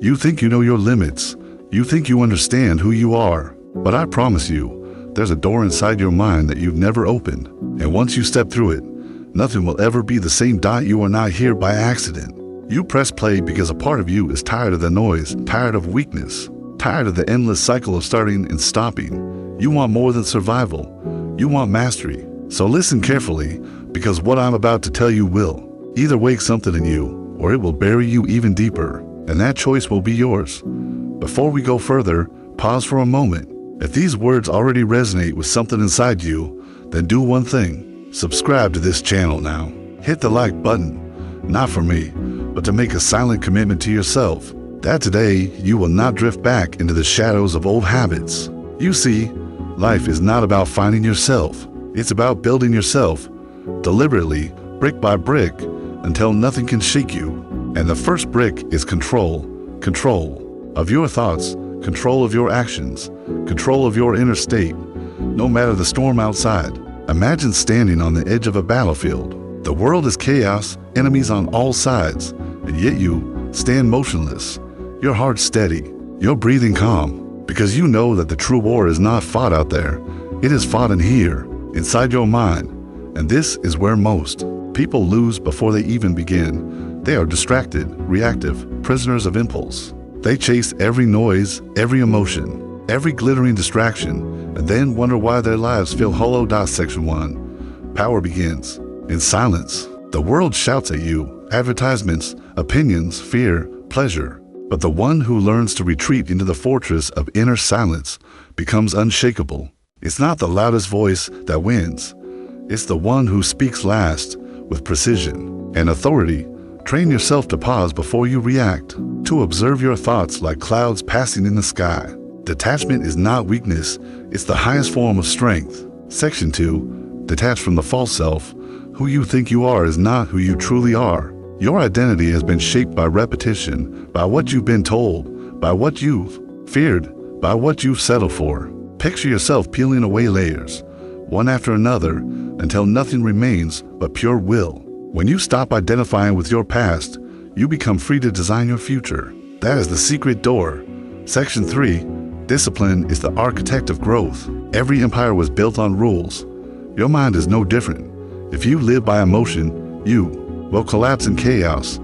You think you know your limits. You think you understand who you are. But I promise you, there's a door inside your mind that you've never opened. And once you step through it, nothing will ever be the same. You are not here by accident. You press play because a part of you is tired of the noise, tired of weakness, tired of the endless cycle of starting and stopping. You want more than survival. You want mastery. So listen carefully, because what I'm about to tell you will either wake something in you, or it will bury you even deeper, and that choice will be yours. Before we go further, pause for a moment. If these words already resonate with something inside you, then do one thing. Subscribe to this channel now. Hit the like button, not for me, but to make a silent commitment to yourself that today you will not drift back into the shadows of old habits. You see, life is not about finding yourself. It's about building yourself deliberately, brick by brick, until nothing can shake you. And the first brick is control. Control of your thoughts, control of your actions, control of your inner state, no matter the storm outside. Imagine standing on the edge of a battlefield. The world is chaos, enemies on all sides, and yet you stand motionless, your heart steady, your breathing calm, because you know that the true war is not fought out there. It is fought in here, inside your mind. And this is where most people lose before they even begin. They are distracted, reactive, prisoners of impulse. They chase every noise, every emotion, every glittering distraction, and then wonder why their lives feel hollow. Section 1. Power begins in silence. The world shouts at you, advertisements, opinions, fear, pleasure. But the one who learns to retreat into the fortress of inner silence becomes unshakable. It's not the loudest voice that wins. It's the one who speaks last, with precision and authority. Train yourself to pause before you react, to observe your thoughts like clouds passing in the sky. Detachment is not weakness, it's the highest form of strength. Section 2. Detach from the false self. Who you think you are is not who you truly are. Your identity has been shaped by repetition, by what you've been told, by what you've feared, by what you've settled for. Picture yourself peeling away layers, one after another, until nothing remains but pure will. When you stop identifying with your past, you become free to design your future. That is the secret door. Section 3. Discipline is the architect of growth. Every empire was built on rules. Your mind is no different. If you live by emotion, you will collapse in chaos.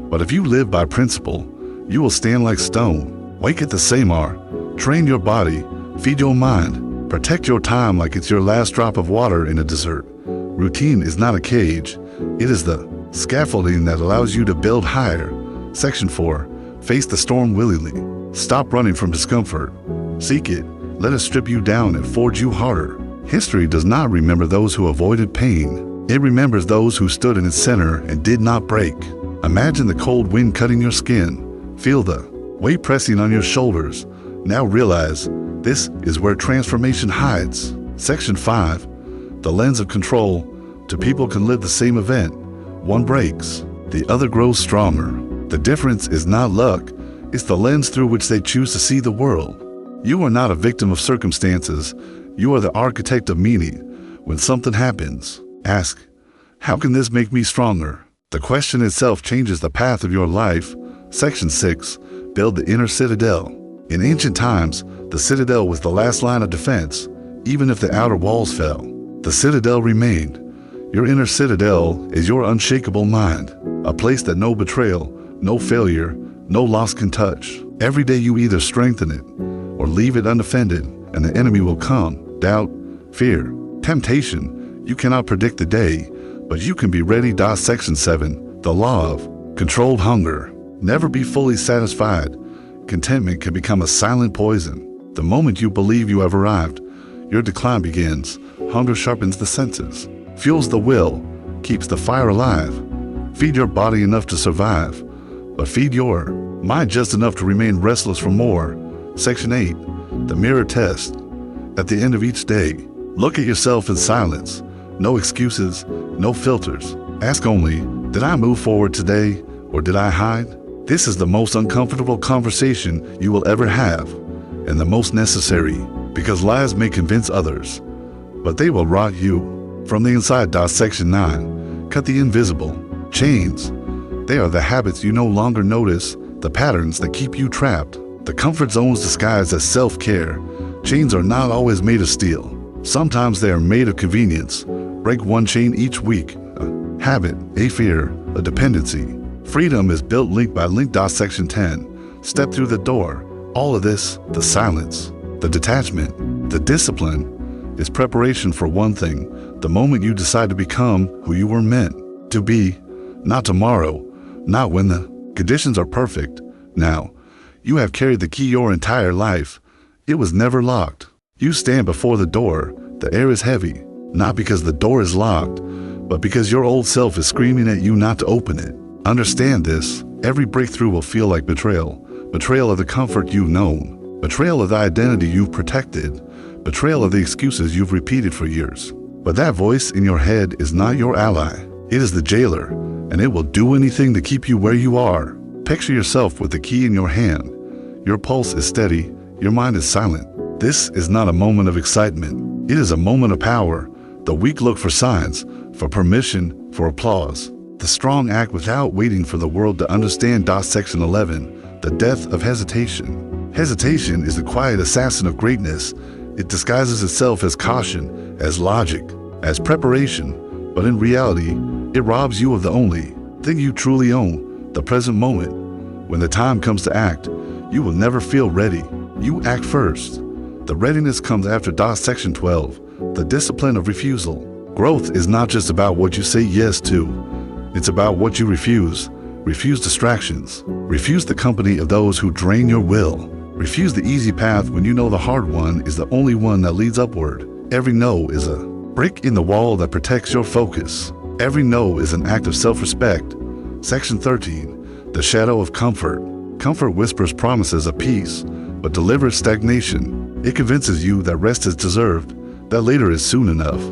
But if you live by principle, you will stand like stone. Wake at the Samar. Train your body. Feed your mind. Protect your time like it's your last drop of water in a desert. Routine is not a cage. It is the scaffolding that allows you to build higher. Section 4. Face the storm willingly. Stop running from discomfort. Seek it. Let it strip you down and forge you harder. History does not remember those who avoided pain. It remembers those who stood in its center and did not break. Imagine the cold wind cutting your skin. Feel the weight pressing on your shoulders. Now realize this is where transformation hides. Section 5. The lens of control. Two people can live the same event. One breaks, the other grows stronger. The difference is not luck, it's the lens through which they choose to see the world. You are not a victim of circumstances, you are the architect of meaning. When something happens, ask, how can this make me stronger? The question itself changes the path of your life. Section 6. Build the inner citadel. In ancient times, the citadel was the last line of defense. Even if the outer walls fell, the citadel remained. Your inner citadel is your unshakable mind, a place that no betrayal, no failure, no loss can touch. Every day you either strengthen it or leave it undefended, and the enemy will come. Doubt, fear, temptation. You cannot predict the day, but you can be ready. Section 7. The law of controlled hunger. Never be fully satisfied. Contentment can become a silent poison. The moment you believe you have arrived, your decline begins. Hunger sharpens the senses, fuels the will, keeps the fire alive. Feed your body enough to survive, but feed your mind just enough to remain restless for more. Section 8. The mirror test. At the end of each day, look at yourself in silence. No excuses, no filters. Ask only, did I move forward today, or did I hide? This is the most uncomfortable conversation you will ever have, and the most necessary, because lies may convince others, but they will rot you from the inside. Section 9. Cut the invisible chains. They are the habits you no longer notice the patterns that keep you trapped, the comfort zones disguised as self-care. Chains are not always made of steel. Sometimes they are made of convenience. Break one chain each week. A habit, a fear, a dependency. Freedom is built link by link. Section 10. Step through the door. All of this, the silence, the detachment, the discipline, is preparation for one thing: the moment you decide to become who you were meant to be. Not tomorrow, not when the conditions are perfect. Now, you have carried the key your entire life. It was never locked. You stand before the door. The air is heavy, not because the door is locked, but because your old self is screaming at you not to open it. Understand this: every breakthrough will feel like betrayal. Betrayal of the comfort you've known. Betrayal of the identity you've protected. Betrayal of the excuses you've repeated for years. But that voice in your head is not your ally. It is the jailer, and it will do anything to keep you where you are. Picture yourself with the key in your hand. Your pulse is steady. Your mind is silent. This is not a moment of excitement. It is a moment of power. The weak look for signs, for permission, for applause. The strong act without waiting for the world to understand. Section 11. The death of hesitation. Hesitation is the quiet assassin of greatness. It disguises itself as caution, as logic, as preparation, but in reality, it robs you of the only thing you truly own, the present moment. When the time comes to act, you will never feel ready. You act first. The readiness comes after. Section 12. The discipline of refusal. Growth is not just about what you say yes to. It's about what you refuse. Refuse distractions. Refuse the company of those who drain your will. Refuse the easy path when you know the hard one is the only one that leads upward. Every no is a brick in the wall that protects your focus. Every no is an act of self-respect. Section 13. The shadow of comfort. Comfort whispers promises of peace, but delivers stagnation. It convinces you that rest is deserved, that later is soon enough.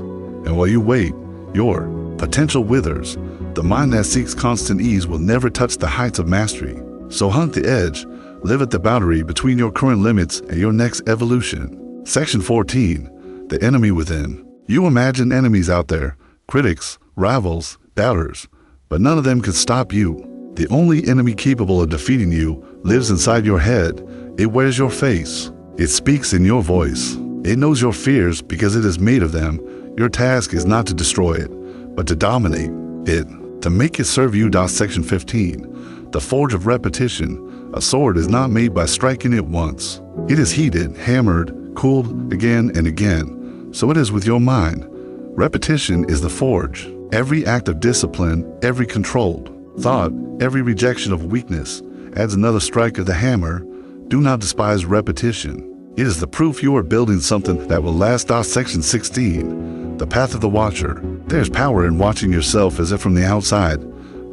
And while you wait, your potential withers. The mind that seeks constant ease will never touch the heights of mastery. So hunt the edge. Live at the boundary between your current limits and your next evolution. Section 14. The enemy within. You imagine enemies out there, critics, rivals, doubters, but none of them can stop you. The only enemy capable of defeating you lives inside your head. It wears your face. It speaks in your voice. It knows your fears because it is made of them. Your task is not to destroy it, but to dominate it, to make it serve you. Section 15. The forge of repetition. A sword is not made by striking it once. It is heated, hammered, cooled again and again. So it is with your mind. Repetition is the forge. Every act of discipline, every controlled thought, every rejection of weakness adds another strike of the hammer. Do not despise repetition. It is the proof you are building something that will last. Section 16. The path of the watcher. There's power in watching yourself as if from the outside.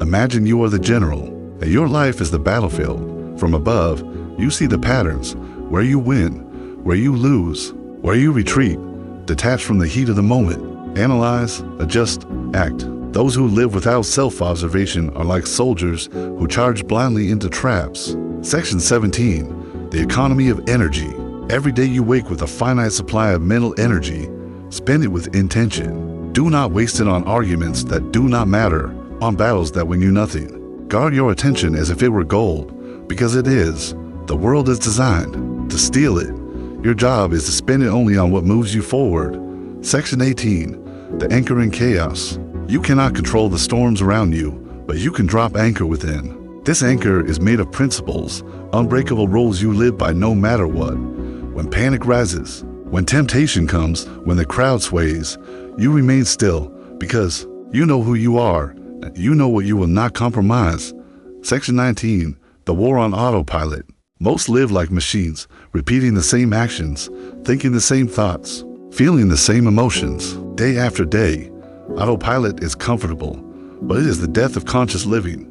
Imagine you are the general, and your life is the battlefield. From above, you see the patterns, where you win, where you lose, where you retreat. Detach from the heat of the moment. Analyze, adjust, act. Those who live without self-observation are like soldiers who charge blindly into traps. Section 17. The economy of energy. Every day you wake with a finite supply of mental energy. Spend it with intention. Do not waste it on arguments that do not matter, on battles that win you nothing. Guard your attention as if it were gold, because it is. The world is designed to steal it. Your job is to spend it only on what moves you forward. Section 18. The anchor in chaos. You cannot control the storms around you, but you can drop anchor within. This anchor is made of principles, unbreakable rules you live by no matter what. When panic rises, when temptation comes, when the crowd sways, you remain still because you know who you are. You know what you will not compromise. Section 19. The war on autopilot. Most live like machines, repeating the same actions, thinking the same thoughts, feeling the same emotions, day after day. Autopilot is comfortable, but it is the death of conscious living.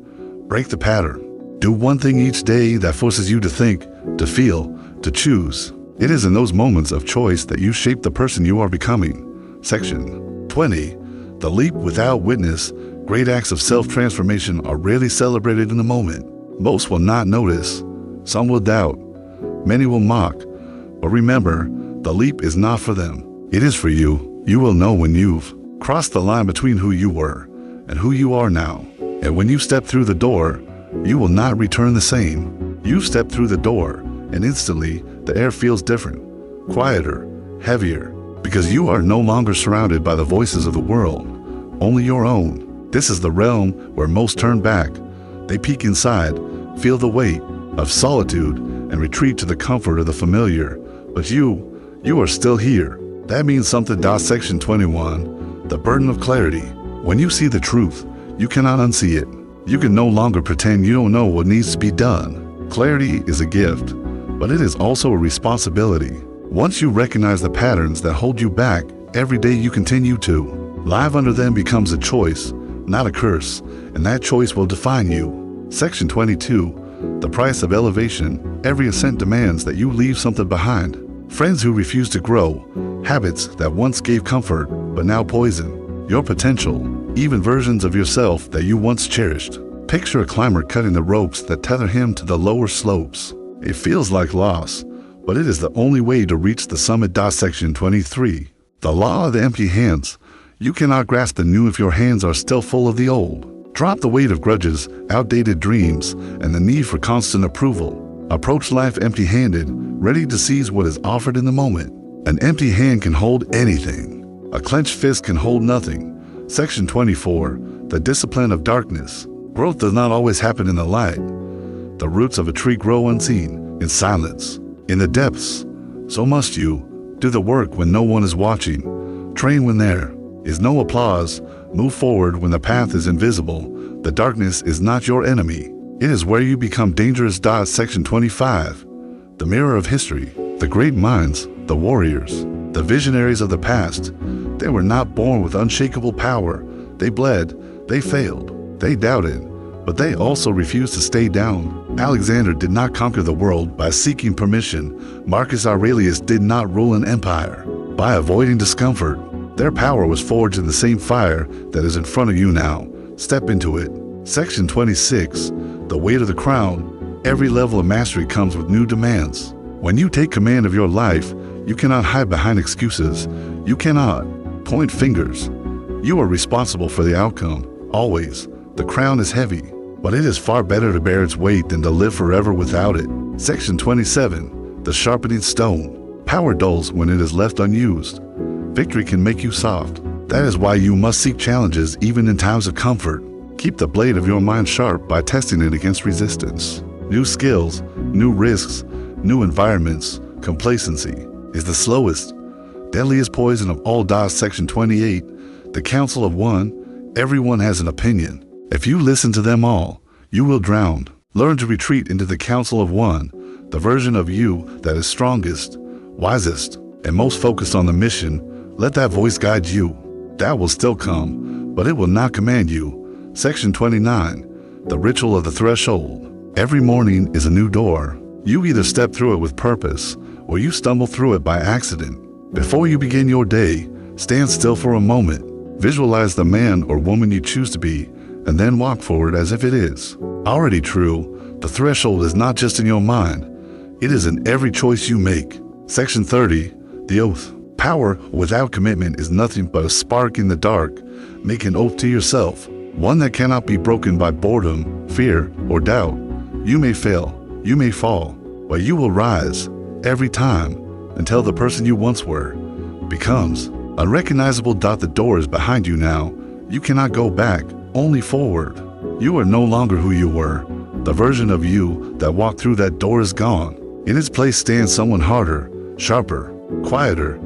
Break the pattern. Do one thing each day that forces you to think, to feel, to choose. It is in those moments of choice that you shape the person you are becoming. Section 20. The leap without witness. Great acts of self-transformation are rarely celebrated in the moment. Most will not notice. Some will doubt. Many will mock. But remember, the leap is not for them. It is for you. You will know when you've crossed the line between who you were and who you are now. And when you step through the door, you will not return the same. You step through the door, and instantly the air feels different, quieter, heavier, because you are no longer surrounded by the voices of the world, only your own. This is the realm where most turn back. They peek inside, feel the weight of solitude, and retreat to the comfort of the familiar. But you are still here. That means something. Section 21, the burden of clarity. When you see the truth, you cannot unsee it. You can no longer pretend you don't know what needs to be done. Clarity is a gift, but it is also a responsibility. Once you recognize the patterns that hold you back, every day you continue to live under them becomes a choice, not a curse, and that choice will define you. Section 22, the price of elevation. Every ascent demands that you leave something behind. Friends who refuse to grow, habits that once gave comfort but now poison your potential, even versions of yourself that you once cherished. Picture a climber cutting the ropes that tether him to the lower slopes. It feels like loss, but it is the only way to reach the summit. Section 23, the law of the empty hands. You cannot grasp the new if your hands are still full of the old. Drop the weight of grudges, outdated dreams, and the need for constant approval. Approach life empty-handed, ready to seize what is offered in the moment. An empty hand can hold anything. A clenched fist can hold nothing. Section 24, the discipline of darkness. Growth does not always happen in the light. The roots of a tree grow unseen, in silence, in the depths. So must you do the work when no one is watching. Train when there is no applause. Move forward when the path is invisible. The darkness is not your enemy. It is where you become dangerous. Section 25, the mirror of history. The great minds, the warriors, the visionaries of the past, they were not born with unshakable power. They bled, they failed, they doubted, but they also refused to stay down. Alexander did not conquer the world by seeking permission. Marcus Aurelius did not rule an empire by avoiding discomfort. Their power was forged in the same fire that is in front of you now. Step into it. Section 26, the weight of the crown. Every level of mastery comes with new demands. When you take command of your life, you cannot hide behind excuses. You cannot point fingers. You are responsible for the outcome, always. The crown is heavy, but it is far better to bear its weight than to live forever without it. Section 27, the sharpening stone. Power dulls when it is left unused. Victory can make you soft. That is why you must seek challenges even in times of comfort. Keep the blade of your mind sharp by testing it against resistance. New skills, new risks, new environments. Complacency is the slowest, deadliest poison of all. Section 28, the counsel of one. Everyone has an opinion. If you listen to them all, you will drown. Learn to retreat into the counsel of one, the version of you that is strongest, wisest, and most focused on the mission. Let that voice guide you. That will still come, but it will not command you. Section 29, the ritual of the threshold. Every morning is a new door. You either step through it with purpose, or you stumble through it by accident. Before you begin your day, stand still for a moment. Visualize the man or woman you choose to be, and then walk forward as if it is already true. The threshold is not just in your mind. It is in every choice you make. Section 30, the oath. Power without commitment is nothing but a spark in the dark. Make an oath to yourself, one that cannot be broken by boredom, fear, or doubt. You may fail, you may fall, but you will rise every time until the person you once were becomes unrecognizable. The door is behind you now. You cannot go back, only forward. You are no longer who you were. The version of you that walked through that door is gone. In its place stands someone harder, sharper, quieter,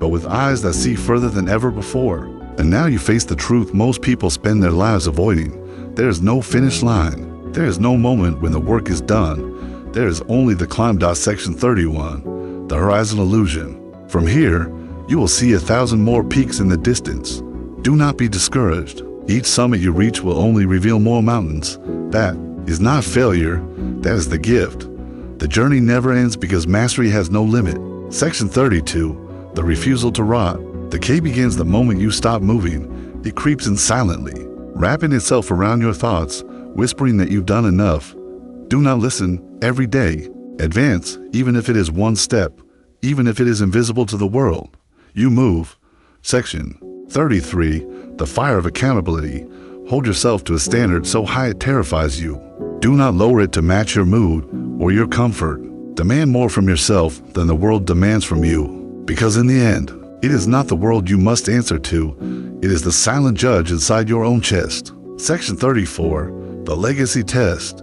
but with eyes that see further than ever before. And now you face the truth most people spend their lives avoiding. There is no finish line. There is no moment when the work is done. There is only the climb. Section 31, the horizon illusion. From here, you will see 1,000 more peaks in the distance. Do not be discouraged. Each summit you reach will only reveal more mountains. That is not failure, that is the gift. The journey never ends because mastery has no limit. Section 32, the refusal to rot. The K begins the moment you stop moving. It creeps in silently, wrapping itself around your thoughts, whispering that you've done enough. Do not listen. Every day, advance, even if it is one step, even if it is invisible to the world. You move. Section 33, the fire of accountability. Hold yourself to a standard so high it terrifies you. Do not lower it to match your mood or your comfort. Demand more from yourself than the world demands from you. Because in the end, it is not the world you must answer to, it is the silent judge inside your own chest. Section 34, the legacy test.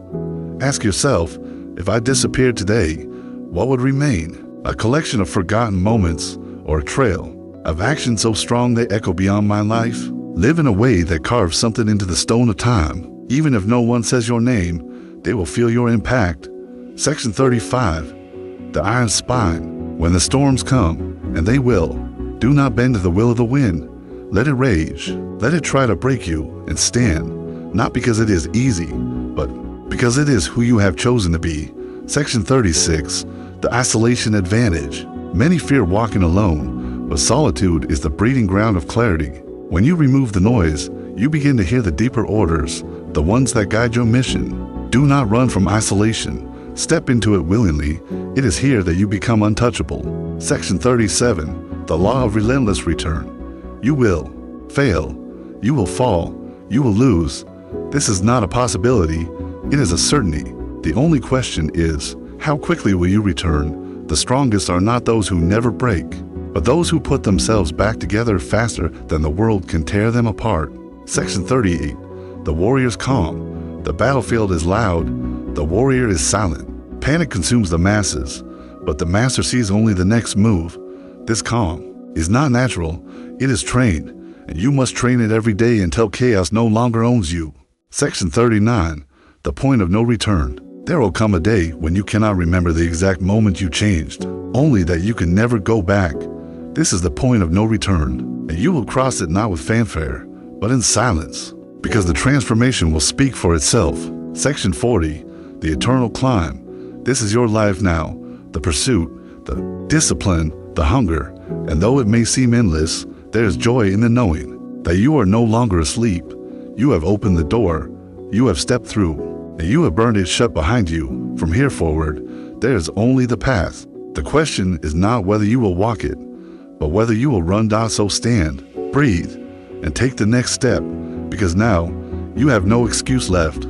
Ask yourself, if I disappeared today, what would remain? A collection of forgotten moments or a trail of actions so strong they echo beyond my life? Live in a way that carves something into the stone of time. Even if no one says your name, they will feel your impact. Section 35, the iron spine. When the storms come, and they will, do not bend to the will of the wind. Let it rage. Let it try to break you and stand, not because it is easy, but because it is who you have chosen to be. Section 36, the isolation advantage. Many fear walking alone, but solitude is the breeding ground of clarity. When you remove the noise, you begin to hear the deeper orders, the ones that guide your mission. Do not run from isolation. Step into it willingly. It is here that you become untouchable. Section 37, the law of relentless return. You will fail. You will fall. You will lose. This is not a possibility. It is a certainty. The only question is, how quickly will you return? The strongest are not those who never break, but those who put themselves back together faster than the world can tear them apart. Section 38, the warrior's calm. The battlefield is loud. The warrior is silent. Panic consumes the masses, but the master sees only the next move. This calm is not natural. It is trained, and you must train it every day until chaos no longer owns you. Section 39, the point of no return. There will come a day when you cannot remember the exact moment you changed, only that you can never go back. This is the point of no return, and you will cross it not with fanfare, but in silence, because the transformation will speak for itself. Section 40, the eternal climb. This is your life now, the pursuit, the discipline, the hunger, and though it may seem endless, there is joy in the knowing that you are no longer asleep. You have opened the door, you have stepped through, and you have burned it shut behind you. From here forward, there is only the path. The question is not whether you will walk it, but whether you will run down. So stand, breathe, and take the next step, because now you have no excuse left.